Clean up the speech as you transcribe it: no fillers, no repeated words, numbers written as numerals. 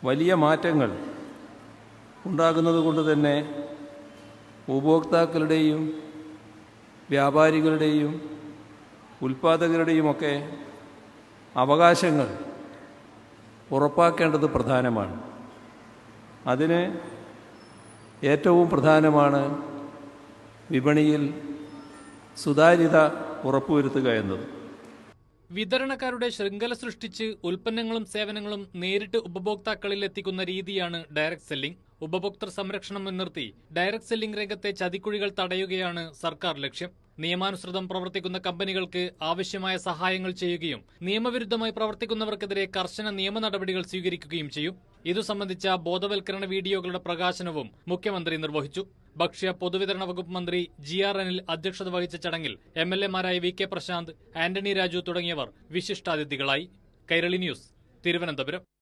വലിയ മാറ്റങ്ങൾ ഉണ്ടാകുന്നത് കൊണ്ട് തന്നെ ഉപഭോക്താക്കളുടെയും വ്യാപാരികളുടെയും ഉൽപ്പാദകരുടെയുമൊക്കെ അവകാശങ്ങൾ ഉറപ്പാക്കേണ്ടത് പ്രധാനമാണ്. അതിന് ഏറ്റവും പ്രധാനമാണ് വിപണിയിൽ സുതാര്യത ഉറപ്പുവരുത്തുക എന്നത്. വിതരണക്കാരുടെ ശൃംഖല സൃഷ്ടിച്ച് ഉൽപ്പന്നങ്ങളും സേവനങ്ങളും നേരിട്ട് ഉപഭോക്താക്കളിൽ എത്തിക്കുന്ന രീതിയാണ് ഡയറക്ട് സെല്ലിംഗ്. ഉപഭോക്തൃ സംരക്ഷണം മുൻനിർത്തി ഡയറക്ട് സെല്ലിംഗ് രംഗത്തെ ചതിക്കുഴികൾ തടയുകയാണ് സർക്കാർ ലക്ഷ്യം. നിയമാനുസൃതം പ്രവർത്തിക്കുന്ന കമ്പനികൾക്ക് ആവശ്യമായ സഹായങ്ങൾ ചെയ്യുകയും നിയമവിരുദ്ധമായി പ്രവർത്തിക്കുന്നവർക്കെതിരെ കർശന നിയമ നടപടികൾ സ്വീകരിക്കുകയും ചെയ്യും. ഇതു സംബന്ധിച്ച ബോധവൽക്കരണ വീഡിയോകളുടെ പ്രകാശനവും മുഖ്യമന്ത്രി നിർവഹിച്ചു. ഭക്ഷ്യ പൊതുവിതരണ വകുപ്പ് മന്ത്രി GR അനിൽ അധ്യക്ഷത വഹിച്ച ചടങ്ങിൽ MLA-മാരായ VK പ്രശാന്ത്, ആന്റണി രാജു തുടങ്ങിയവർ വിശിഷ്ടാതിഥികളായി. കൈരളി ന്യൂസ്, തിരുവനന്തപുരം.